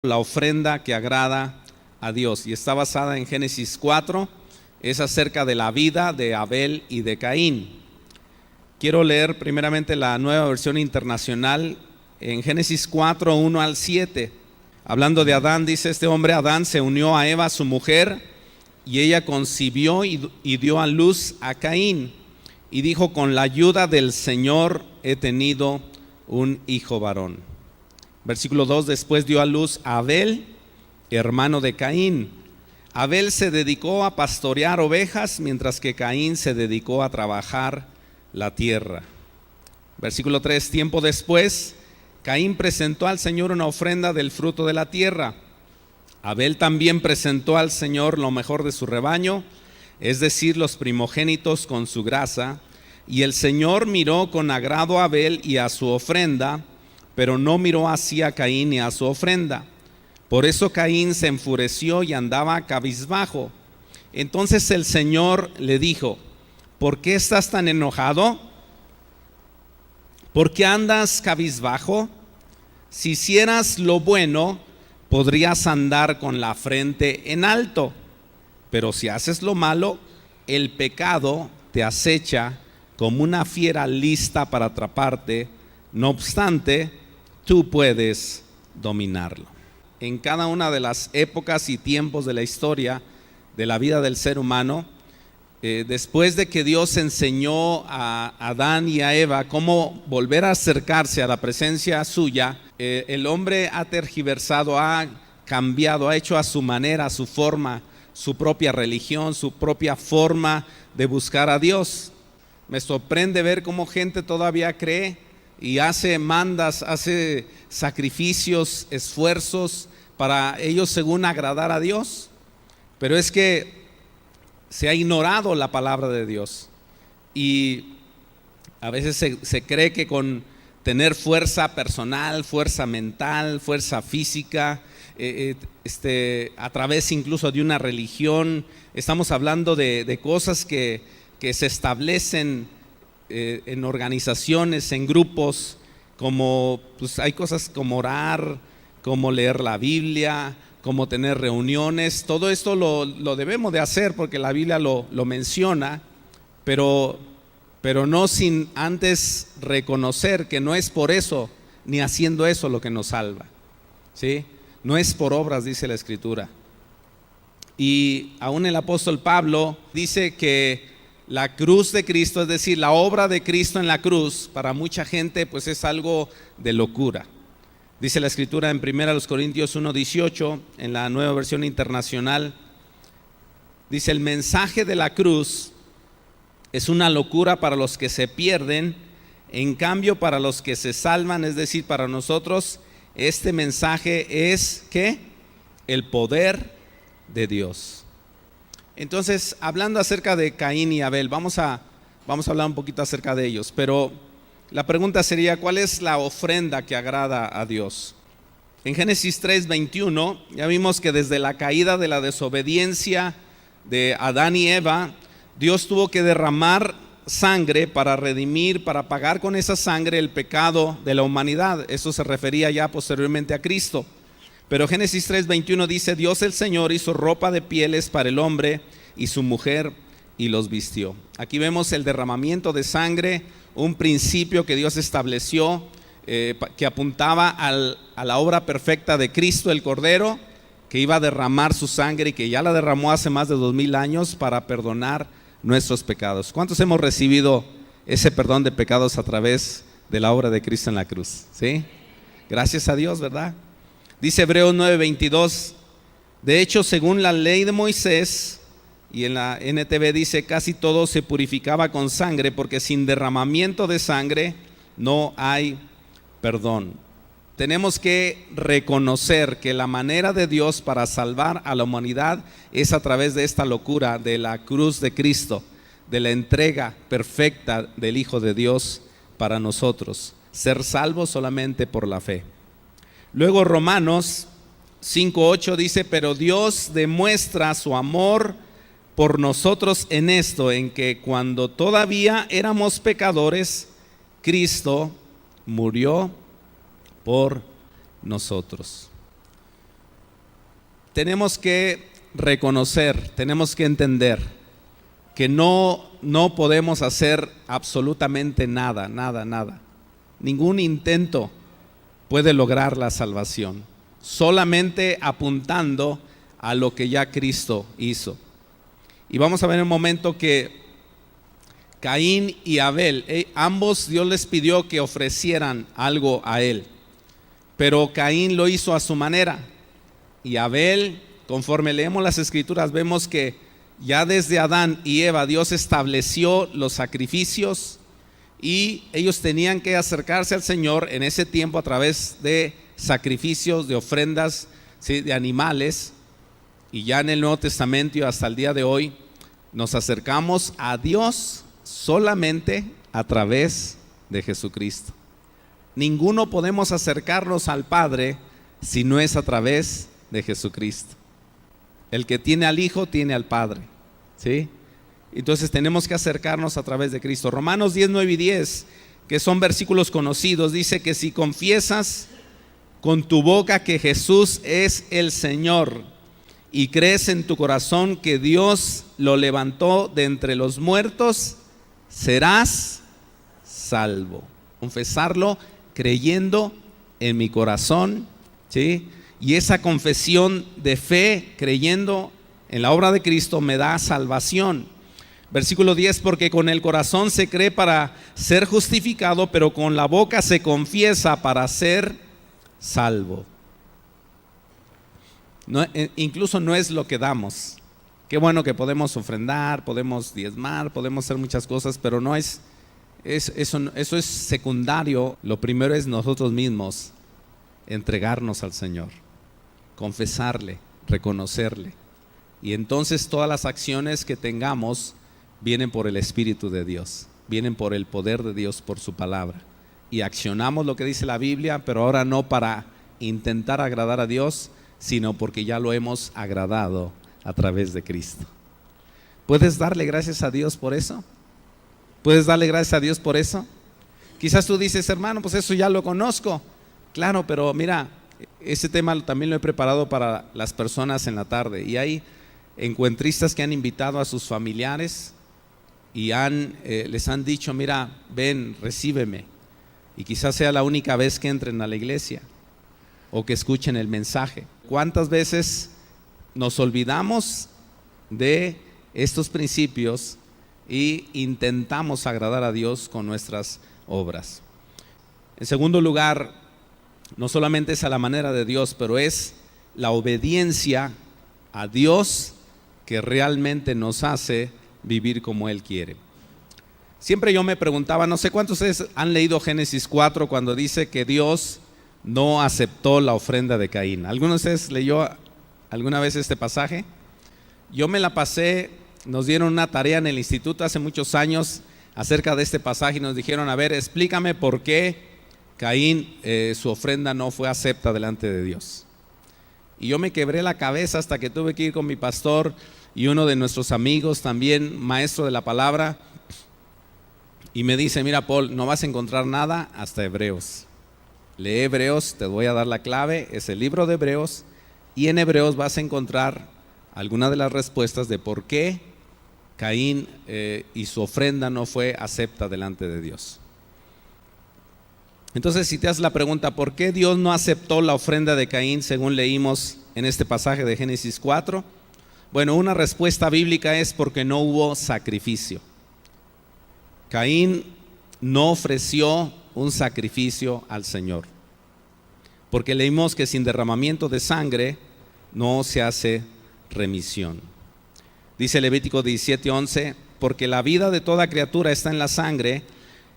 La ofrenda que agrada a Dios, y está basada en Génesis 4, es acerca de la vida de Abel y de Caín. Quiero leer primeramente la Nueva Versión Internacional en Génesis 4, 1 al 7. Hablando de Adán, dice: este hombre Adán se unió a Eva, su mujer, y ella concibió y dio a luz a Caín, y dijo: con la ayuda del Señor he tenido un hijo varón. Versículo 2: después dio a luz a Abel, hermano de Caín. Abel se dedicó a pastorear ovejas, mientras que Caín se dedicó a trabajar la tierra. Versículo 3: tiempo después, Caín presentó al Señor una ofrenda del fruto de la tierra. Abel también presentó al Señor lo mejor de su rebaño, es decir, los primogénitos con su grasa. Y el Señor miró con agrado a Abel y a su ofrenda, pero no miró así a Caín ni a su ofrenda. Por eso Caín se enfureció y andaba cabizbajo. Entonces el Señor le dijo: ¿por qué estás tan enojado? ¿Por qué andas cabizbajo? Si hicieras lo bueno, podrías andar con la frente en alto. Pero si haces lo malo, el pecado te acecha como una fiera lista para atraparte. No obstante, tú puedes dominarlo. En cada una de las épocas y tiempos de la historia de la vida del ser humano, después de que Dios enseñó a Adán y a Eva cómo volver a acercarse a la presencia suya, el hombre ha tergiversado, ha cambiado, ha hecho a su manera, a su forma, su propia religión, su propia forma de buscar a Dios. Me sorprende ver cómo gente todavía cree y hace mandas, hace sacrificios, esfuerzos para ellos según agradar a Dios. Pero es que se ha ignorado la palabra de Dios, y a veces se cree que con tener fuerza personal, fuerza mental, fuerza física, a través incluso de una religión, estamos hablando de cosas que se establecen en organizaciones, en grupos, como pues hay cosas como orar, como leer la Biblia, como tener reuniones. Todo esto lo debemos de hacer porque la Biblia lo menciona, pero no sin antes reconocer que no es por eso ni haciendo eso lo que nos salva, ¿sí? No es por obras, dice la Escritura. Y aún el apóstol Pablo dice que la cruz de Cristo, es decir, la obra de Cristo en la cruz, para mucha gente pues es algo de locura. Dice la Escritura en 1 Corintios 1:18, en la Nueva Versión Internacional, dice: el mensaje de la cruz es una locura para los que se pierden, en cambio para los que se salvan, es decir, para nosotros, este mensaje es ¿qué? El poder de Dios. Entonces, hablando acerca de Caín y Abel, vamos a hablar un poquito acerca de ellos, pero la pregunta sería: ¿cuál es la ofrenda que agrada a Dios? En Génesis 3:21 ya vimos que desde la caída de la desobediencia de Adán y Eva, Dios tuvo que derramar sangre para redimir, para pagar con esa sangre el pecado de la humanidad. Eso se refería ya posteriormente a Cristo. Pero Génesis 3:21 dice: Dios el Señor hizo ropa de pieles para el hombre y su mujer y los vistió. Aquí vemos el derramamiento de sangre, un principio que Dios estableció, que apuntaba a la obra perfecta de Cristo el Cordero, que iba a derramar su sangre y que ya la derramó hace más de 2000 años para perdonar nuestros pecados. ¿Cuántos hemos recibido ese perdón de pecados a través de la obra de Cristo en la cruz? ¿Sí? Gracias a Dios, ¿verdad? Dice Hebreos 9:22: de hecho, según la ley de Moisés, y en la NTV dice: casi todo se purificaba con sangre, porque sin derramamiento de sangre no hay perdón. Tenemos que reconocer que la manera de Dios para salvar a la humanidad es a través de esta locura de la cruz de Cristo, de la entrega perfecta del Hijo de Dios para nosotros, ser salvos solamente por la fe. Luego Romanos 5:8 dice: pero Dios demuestra su amor por nosotros en esto, en que cuando todavía éramos pecadores, Cristo murió por nosotros. tenemos que reconocer, tenemos que entender que no podemos hacer absolutamente nada. Ningún intento puede lograr la salvación, solamente apuntando a lo que ya Cristo hizo. Y vamos a ver en un momento que Caín y Abel, ambos Dios les pidió que ofrecieran algo a él, pero Caín lo hizo a su manera, y Abel, conforme leemos las escrituras, vemos que ya desde Adán y Eva Dios estableció los sacrificios, y ellos tenían que acercarse al Señor en ese tiempo a través de sacrificios, de ofrendas, ¿sí?, de animales. Y ya en el Nuevo Testamento y hasta el día de hoy nos acercamos a Dios solamente a través de Jesucristo. Ninguno podemos acercarnos al Padre si no es a través de Jesucristo. El que tiene al Hijo tiene al Padre, ¿sí? Entonces tenemos que acercarnos a través de Cristo. Romanos 10, 9 y 10, que son versículos conocidos, dice que si confiesas con tu boca que Jesús es el Señor y crees en tu corazón que Dios lo levantó de entre los muertos, serás salvo. Confesarlo creyendo en mi corazón, ¿sí? Y esa confesión de fe, creyendo en la obra de Cristo, me da salvación. Versículo 10, porque con el corazón se cree para ser justificado, pero con la boca se confiesa para ser salvo. No, incluso no es lo que damos. Qué bueno que podemos ofrendar, podemos diezmar, podemos hacer muchas cosas, pero no es eso es secundario. Lo primero es nosotros mismos entregarnos al Señor, confesarle, reconocerle, y entonces todas las acciones que tengamos vienen por el Espíritu de Dios, vienen por el poder de Dios, por su palabra, y accionamos lo que dice la Biblia, pero ahora no para intentar agradar a Dios, sino porque ya lo hemos agradado a través de Cristo. ¿Puedes darle gracias a Dios por eso? ¿Puedes darle gracias a Dios por eso? Quizás tú dices, hermano, pues eso ya lo conozco. Claro, pero mira, ese tema también lo he preparado para las personas en la tarde, y hay encuentristas que han invitado a sus familiares y les han dicho, mira, ven, recíbeme, y quizás sea la única vez que entren a la iglesia o que escuchen el mensaje. ¿Cuántas veces nos olvidamos de estos principios y intentamos agradar a Dios con nuestras obras? En segundo lugar, no solamente es a la manera de Dios, pero es la obediencia a Dios que realmente nos hace vivir como Él quiere. Siempre yo me preguntaba, no sé cuántos de ustedes han leído Génesis 4 cuando dice que Dios no aceptó la ofrenda de Caín. ¿Alguno de ustedes leyó alguna vez este pasaje? Yo me la pasé, nos dieron una tarea en el instituto hace muchos años acerca de este pasaje y nos dijeron, a ver, explícame por qué Caín, su ofrenda no fue acepta delante de Dios. Y yo me quebré la cabeza hasta que tuve que ir con mi pastor y uno de nuestros amigos, también maestro de la palabra, y me dice, mira, Paul, no vas a encontrar nada hasta Hebreos. Lee Hebreos, te voy a dar la clave, es el libro de Hebreos, y en Hebreos vas a encontrar algunas de las respuestas de por qué Caín y su ofrenda no fue acepta delante de Dios. Entonces, si te haces la pregunta, ¿por qué Dios no aceptó la ofrenda de Caín según leímos en este pasaje de Génesis 4? Bueno, una respuesta bíblica es porque no hubo sacrificio. Caín no ofreció un sacrificio al Señor, porque leímos que sin derramamiento de sangre no se hace remisión. Dice Levítico 17:11, porque la vida de toda criatura está en la sangre,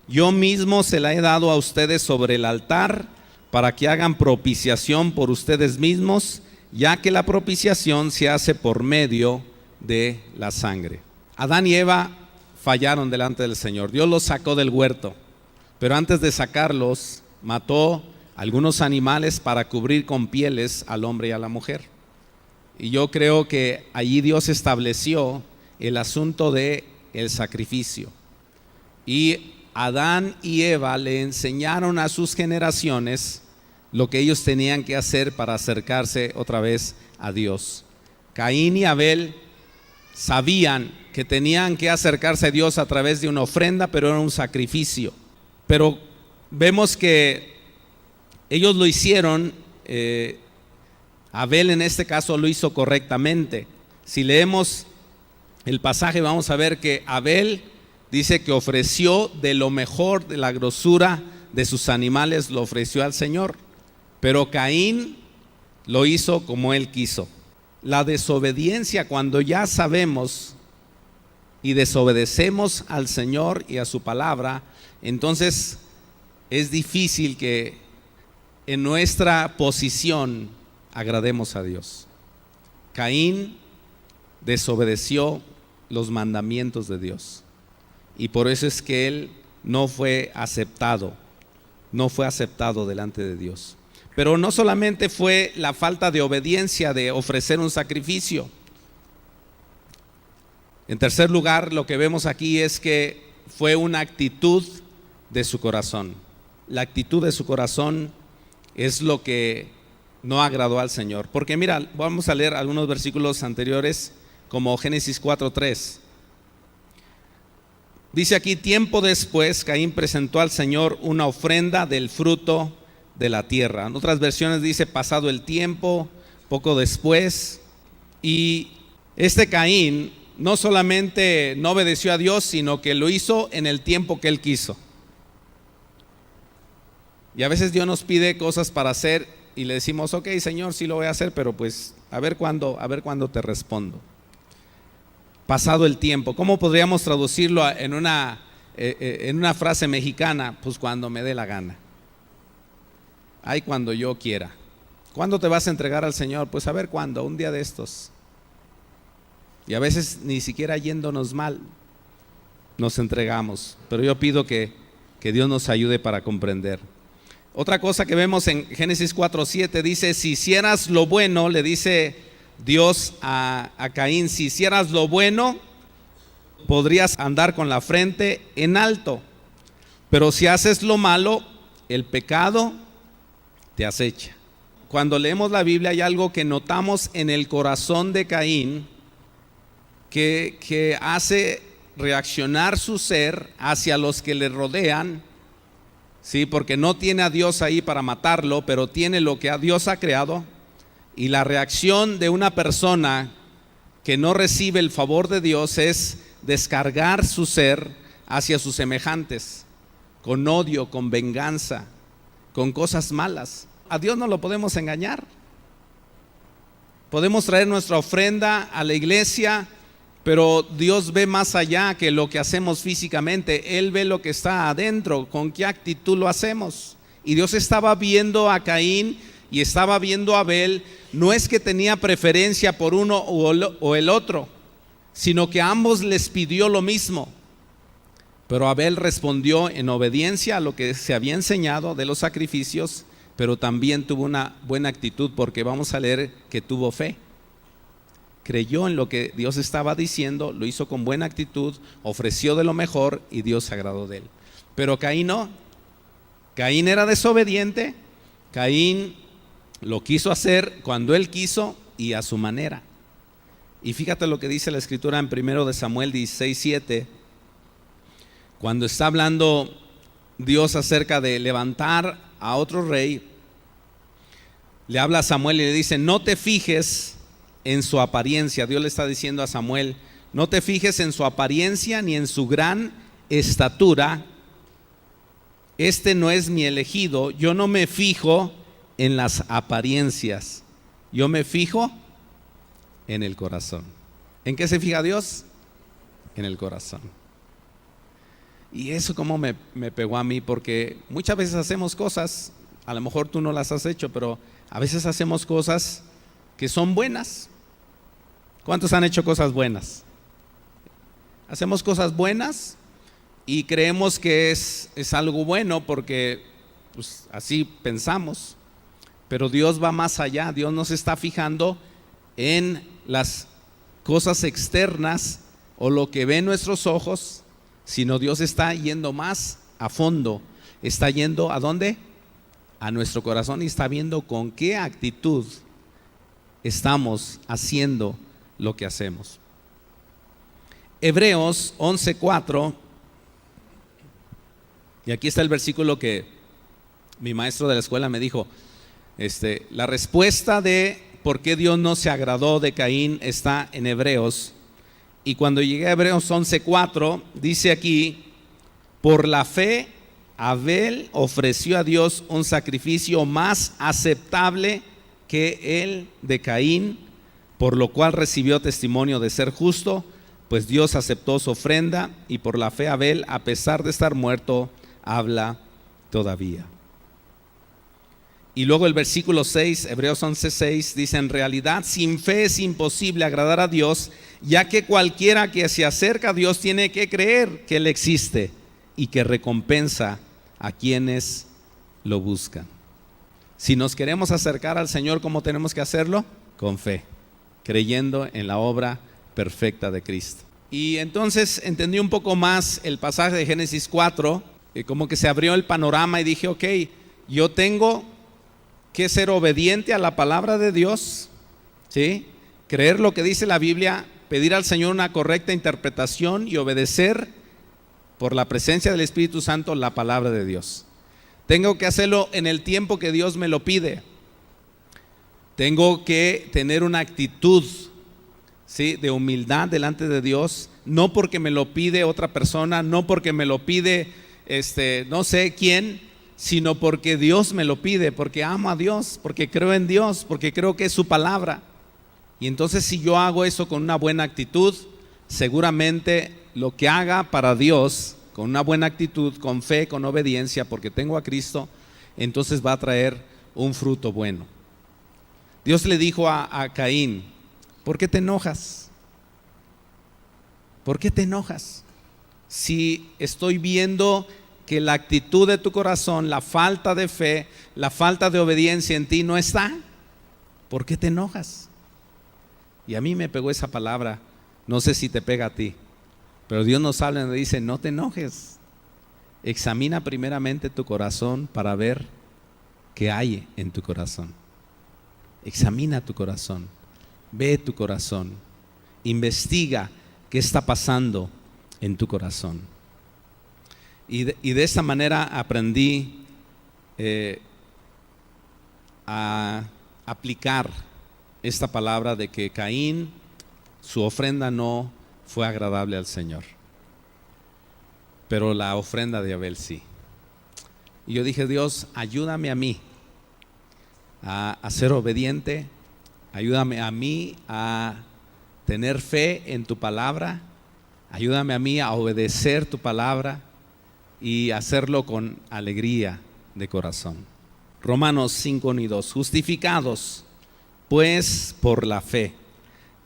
yo mismo se la he dado a ustedes sobre el altar para que hagan propiciación por ustedes mismos, ya que la propiciación se hace por medio de la sangre. Adán y Eva fallaron delante del Señor. Dios los sacó del huerto, pero antes de sacarlos, mató algunos animales para cubrir con pieles al hombre y a la mujer. Y yo creo que allí Dios estableció el asunto de el sacrificio. Y Adán y Eva le enseñaron a sus generaciones lo que ellos tenían que hacer para acercarse otra vez a Dios. Caín y Abel sabían que tenían que acercarse a Dios a través de una ofrenda, pero era un sacrificio. Pero vemos que ellos lo hicieron, Abel en este caso lo hizo correctamente. Si leemos el pasaje vamos a ver que Abel dice que ofreció de lo mejor de la grosura de sus animales, lo ofreció al Señor. Pero Caín lo hizo como él quiso. La desobediencia, cuando ya sabemos y desobedecemos al Señor y a su palabra, entonces es difícil que en nuestra posición agrademos a Dios. Caín desobedeció los mandamientos de Dios y por eso es que él no fue aceptado delante de Dios. Pero no solamente fue la falta de obediencia de ofrecer un sacrificio. En tercer lugar, lo que vemos aquí es que fue una actitud de su corazón. La actitud de su corazón es lo que no agradó al Señor. Porque mira, vamos a leer algunos versículos anteriores, como Génesis 4:3. Dice aquí: tiempo después, Caín presentó al Señor una ofrenda del fruto de la tierra. En otras versiones dice pasado el tiempo, poco después. Y este Caín no solamente no obedeció a Dios, sino que lo hizo en el tiempo que él quiso. Y a veces Dios nos pide cosas para hacer y le decimos: ok, Señor, sí lo voy a hacer, pero pues a ver cuándo te respondo. Pasado el tiempo. ¿Cómo podríamos traducirlo en una frase mexicana? Pues cuando me dé la gana. Ay, cuando yo quiera. ¿Cuándo te vas a entregar al Señor? Pues a ver cuándo, un día de estos. Y a veces ni siquiera yéndonos mal nos entregamos. Pero yo pido que Dios nos ayude para comprender. Otra cosa que vemos en Génesis 4:7 dice: si hicieras lo bueno, le dice Dios a Caín, si hicieras lo bueno, podrías andar con la frente en alto. Pero si haces lo malo, el pecado te acecha. Cuando leemos la Biblia hay algo que notamos en el corazón de Caín que hace reaccionar su ser hacia los que le rodean. Sí, porque no tiene a Dios ahí para matarlo, pero tiene lo que a Dios ha creado. Y la reacción de una persona que no recibe el favor de Dios es descargar su ser hacia sus semejantes, con odio, con venganza, con cosas malas. A Dios no lo podemos engañar. Podemos traer nuestra ofrenda a la iglesia, pero Dios ve más allá que lo que hacemos físicamente. Él ve lo que está adentro, con qué actitud lo hacemos. Y Dios estaba viendo a Caín y estaba viendo a Abel. No es que tenía preferencia por uno o el otro, sino que a ambos les pidió lo mismo. Pero Abel respondió en obediencia a lo que se había enseñado de los sacrificios, pero también tuvo una buena actitud, porque vamos a leer que tuvo fe. Creyó en lo que Dios estaba diciendo, lo hizo con buena actitud, ofreció de lo mejor y Dios se agradó de él. Pero Caín no. Caín era desobediente. Caín lo quiso hacer cuando él quiso y a su manera. Y fíjate lo que dice la escritura en 1 Samuel 16:7, cuando está hablando Dios acerca de levantar a otro rey. Le habla a Samuel y le dice: no te fijes en su apariencia. Dios le está diciendo a Samuel: no te fijes en su apariencia ni en su gran estatura. Este no es mi elegido. Yo no me fijo en las apariencias, yo me fijo en el corazón. ¿En qué se fija Dios? En el corazón. Y eso como me pegó a mí, porque muchas veces hacemos cosas, a lo mejor tú no las has hecho, pero a veces hacemos cosas que son buenas. ¿Cuántos han hecho cosas buenas? Hacemos cosas buenas y creemos que es algo bueno porque pues, así pensamos. Pero Dios va más allá. Dios no se está fijando en las cosas externas o lo que ven nuestros ojos, sino Dios está yendo más a fondo. Está yendo ¿a dónde? A nuestro corazón, y está viendo con qué actitud estamos haciendo lo que hacemos. Hebreos 11:4, y aquí está el versículo que mi maestro de la escuela me dijo, la respuesta de por qué Dios no se agradó de Caín está en Hebreos. Y cuando llegué a Hebreos 11:4, dice aquí: por la fe Abel ofreció a Dios un sacrificio más aceptable que el de Caín, por lo cual recibió testimonio de ser justo, pues Dios aceptó su ofrenda, y por la fe Abel, a pesar de estar muerto, habla todavía. Y luego el versículo 6, Hebreos 11:6, dice: en realidad sin fe es imposible agradar a Dios, ya que cualquiera que se acerca a Dios tiene que creer que Él existe y que recompensa a quienes lo buscan. Si nos queremos acercar al Señor, ¿cómo tenemos que hacerlo? Con fe, creyendo en la obra perfecta de Cristo. Y entonces entendí un poco más el pasaje de Génesis 4, como que se abrió el panorama y dije, ok, yo tengo que ser obediente a la palabra de Dios, ¿sí? Creer lo que dice la Biblia, pedir al Señor una correcta interpretación y obedecer por la presencia del Espíritu Santo la palabra de Dios. Tengo que hacerlo en el tiempo que Dios me lo pide. Tengo que tener una actitud, ¿sí?, de humildad delante de Dios, no porque me lo pide otra persona, no porque me lo pide no sé quién, sino porque Dios me lo pide, porque amo a Dios, porque creo en Dios, porque creo que es su palabra. Y entonces si yo hago eso con una buena actitud, seguramente lo que haga para Dios, con una buena actitud, con fe, con obediencia, porque tengo a Cristo, entonces va a traer un fruto bueno. Dios le dijo a Caín: ¿por qué te enojas? ¿Por qué te enojas? Si estoy viendo que la actitud de tu corazón, la falta de fe, la falta de obediencia en ti no está, ¿por qué te enojas? Y a mí me pegó esa palabra, no sé si te pega a ti, pero Dios nos habla y nos dice: no te enojes, examina primeramente tu corazón para ver qué hay en tu corazón. Examina tu corazón, ve tu corazón, investiga qué está pasando en tu corazón. Y de esta manera aprendí a aplicar esta palabra de que Caín, su ofrenda no fue agradable al Señor, pero la ofrenda de Abel sí. Y yo dije: Dios, ayúdame a mí a ser obediente, ayúdame a mí a tener fe en tu palabra, ayúdame a mí a obedecer tu palabra y hacerlo con alegría de corazón. Romanos 5:2: justificados pues por la fe,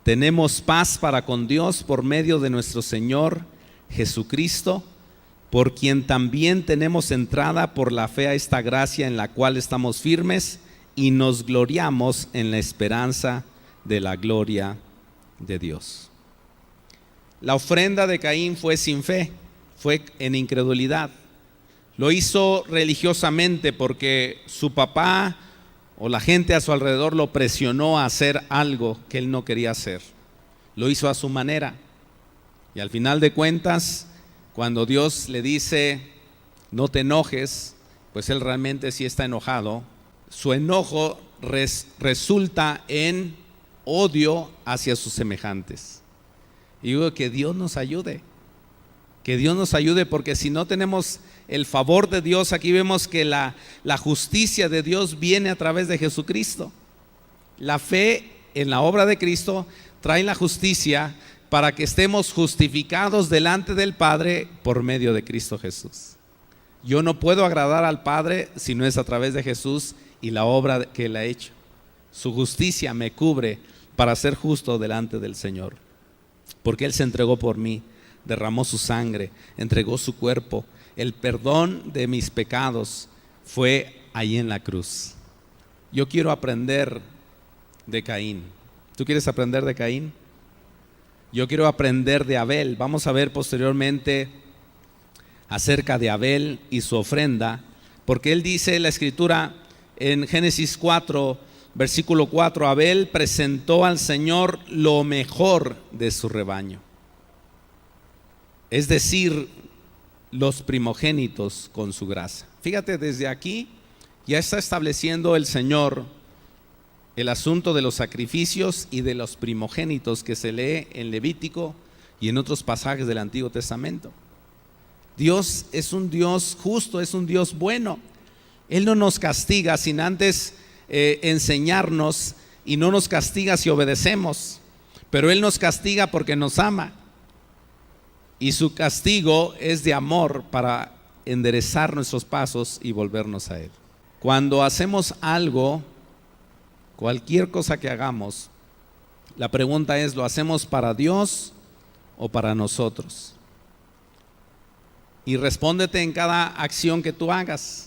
tenemos paz para con Dios por medio de nuestro Señor Jesucristo, por quien también tenemos entrada por la fe a esta gracia en la cual estamos firmes y nos gloriamos en la esperanza de la gloria de Dios. La ofrenda de Caín fue sin fe, fue en incredulidad. Lo hizo religiosamente porque su papá o la gente a su alrededor lo presionó a hacer algo que él no quería hacer. Lo hizo a su manera. Y al final de cuentas, cuando Dios le dice: no te enojes, pues él realmente sí está enojado. Su enojo resulta en odio hacia sus semejantes. Y digo que Dios nos ayude. Que Dios nos ayude, porque si no tenemos el favor de Dios, aquí vemos que la justicia de Dios viene a través de Jesucristo. La fe en la obra de Cristo trae la justicia para que estemos justificados delante del Padre por medio de Cristo Jesús. Yo no puedo agradar al Padre si no es a través de Jesús y la obra que Él ha hecho. Su justicia me cubre para ser justo delante del Señor, porque Él se entregó por mí, derramó su sangre, entregó su cuerpo. El perdón de mis pecados fue ahí en la cruz. Yo quiero aprender de Caín. ¿Tú quieres aprender de Caín? Yo quiero aprender de Abel. Vamos a ver posteriormente acerca de Abel y su ofrenda, porque él dice en la escritura en Génesis 4, Versículo 4, Abel presentó al Señor lo mejor de su rebaño, es decir, los primogénitos con su grasa. Fíjate, desde aquí ya está estableciendo el Señor el asunto de los sacrificios y de los primogénitos que se lee en Levítico y en otros pasajes del Antiguo Testamento. Dios es un Dios justo, es un Dios bueno. Él no nos castiga sin antes enseñarnos, y no nos castiga si obedecemos, pero Él nos castiga porque nos ama, y su castigo es de amor para enderezar nuestros pasos y volvernos a Él. Cuando hacemos algo, cualquier cosa que hagamos, la pregunta es: ¿lo hacemos para Dios o para nosotros? Y respóndete en cada acción que tú hagas.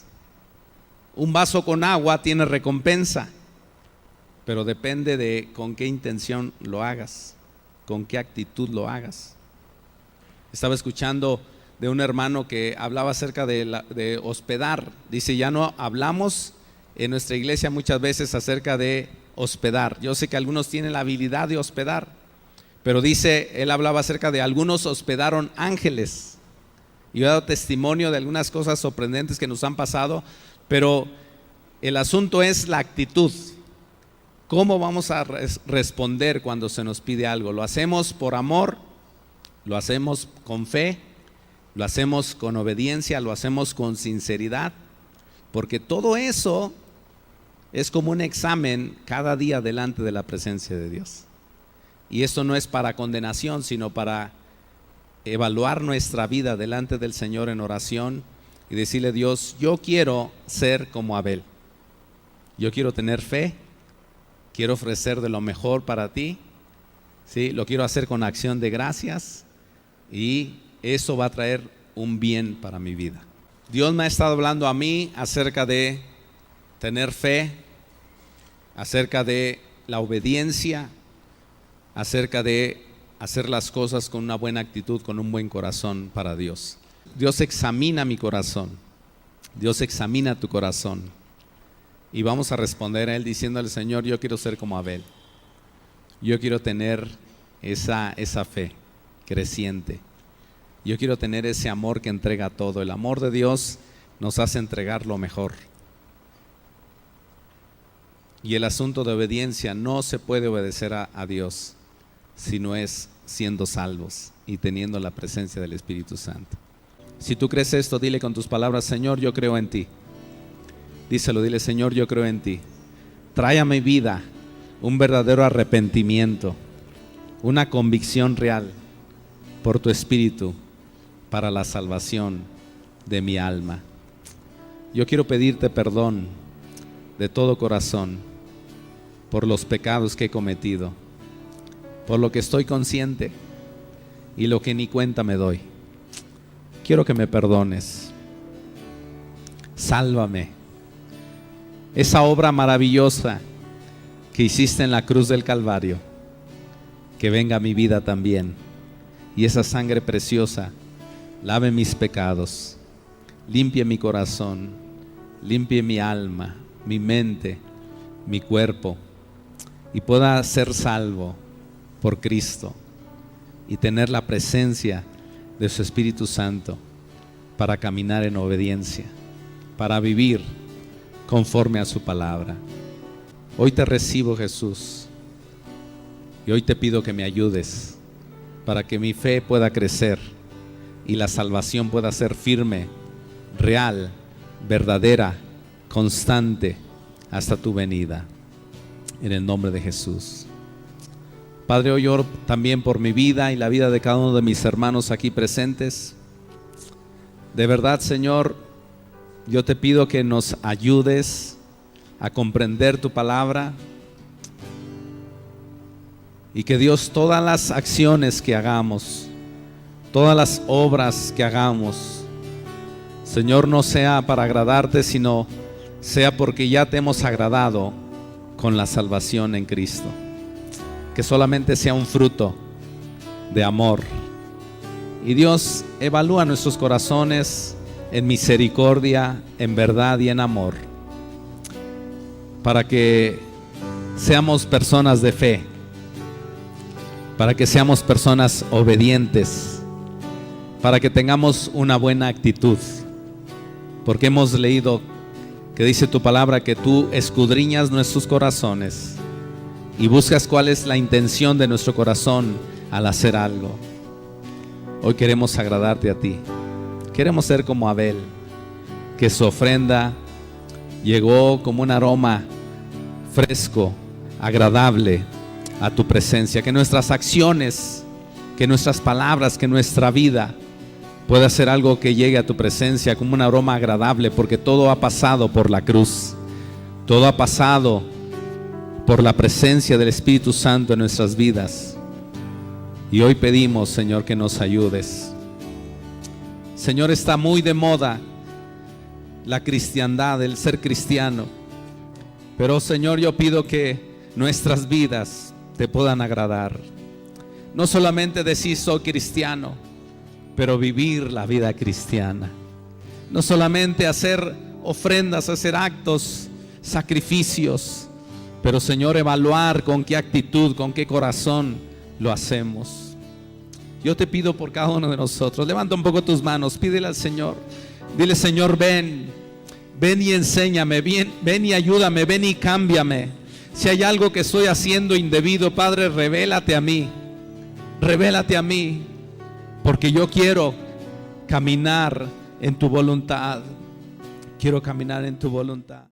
Un vaso con agua tiene recompensa, pero depende de con qué intención lo hagas, con qué actitud lo hagas. Estaba escuchando de un hermano que hablaba acerca de hospedar. Dice: ya no hablamos en nuestra iglesia muchas veces acerca de hospedar. Yo sé que algunos tienen la habilidad de hospedar, pero dice, él hablaba acerca de algunos hospedaron ángeles. Y he dado testimonio de algunas cosas sorprendentes que nos han pasado, pero el asunto es la actitud. ¿Cómo vamos a responder cuando se nos pide algo? ¿Lo hacemos por amor? ¿Lo hacemos con fe? ¿Lo hacemos con obediencia? ¿Lo hacemos con sinceridad? Porque todo eso es como un examen cada día delante de la presencia de Dios. Y esto no es para condenación, sino para evaluar nuestra vida delante del Señor en oración y decirle: Dios, yo quiero ser como Abel. Yo quiero tener fe, quiero ofrecer de lo mejor para ti, ¿sí? Lo quiero hacer con acción de gracias, y eso va a traer un bien para mi vida. Dios me ha estado hablando a mí acerca de tener fe, acerca de la obediencia, acerca de hacer las cosas con una buena actitud, con un buen corazón para Dios. Dios examina mi corazón, Dios examina tu corazón, y vamos a responder a Él diciéndole: Señor, yo quiero ser como Abel. Yo quiero tener esa fe creciente. Yo quiero tener ese amor que entrega todo. El amor de Dios nos hace entregar lo mejor. Y el asunto de obediencia: no se puede obedecer a Dios si no es siendo salvos y teniendo la presencia del Espíritu Santo. Si tú crees esto, dile con tus palabras: Señor, yo creo en ti. Díselo, dile: Señor, yo creo en ti. Trae a mi vida un verdadero arrepentimiento, una convicción real por tu Espíritu para la salvación de mi alma. Yo quiero pedirte perdón de todo corazón por los pecados que he cometido, por lo que estoy consciente y lo que ni cuenta me doy. Quiero que me perdones. Sálvame. Esa obra maravillosa que hiciste en la cruz del Calvario, que venga a mi vida también, y esa sangre preciosa lave mis pecados, limpie mi corazón, limpie mi alma, mi mente, mi cuerpo, y pueda ser salvo por Cristo y tener la presencia de su Espíritu Santo para caminar en obediencia, para vivir conforme a su palabra. Hoy te recibo, Jesús, y hoy te pido que me ayudes para que mi fe pueda crecer y la salvación pueda ser firme, real, verdadera, constante hasta tu venida, en el nombre de Jesús. Padre, hoy oro también por mi vida y la vida de cada uno de mis hermanos aquí presentes. De verdad, Señor, yo te pido que nos ayudes a comprender tu palabra, y que Dios, todas las acciones que hagamos, todas las obras que hagamos, Señor, no sea para agradarte, sino sea porque ya te hemos agradado con la salvación en Cristo. Que solamente sea un fruto de amor. Y Dios, evalúa nuestros corazones en misericordia, en verdad y en amor, para que seamos personas de fe, para que seamos personas obedientes, para que tengamos una buena actitud, porque hemos leído que dice tu palabra que tú escudriñas nuestros corazones y buscas cuál es la intención de nuestro corazón al hacer algo. Hoy queremos agradarte a ti. Queremos ser como Abel, que su ofrenda llegó como un aroma fresco, agradable a tu presencia. Que nuestras acciones, que nuestras palabras, que nuestra vida pueda ser algo que llegue a tu presencia como un aroma agradable, porque todo ha pasado por la cruz. Todo ha pasado por la presencia del Espíritu Santo en nuestras vidas. Y hoy pedimos, Señor, que nos ayudes. Señor, está muy de moda la cristiandad, el ser cristiano. Pero, Señor, yo pido que nuestras vidas te puedan agradar. No solamente decir soy cristiano, pero vivir la vida cristiana. No solamente hacer ofrendas, hacer actos, sacrificios, pero, Señor, evaluar con qué actitud, con qué corazón lo hacemos. Yo te pido por cada uno de nosotros. Levanta un poco tus manos, pídele al Señor. Dile: Señor, ven y enséñame, ven y ayúdame, ven y cámbiame. Si hay algo que estoy haciendo indebido, Padre, revélate a mí, porque yo quiero caminar en tu voluntad. Quiero caminar en tu voluntad.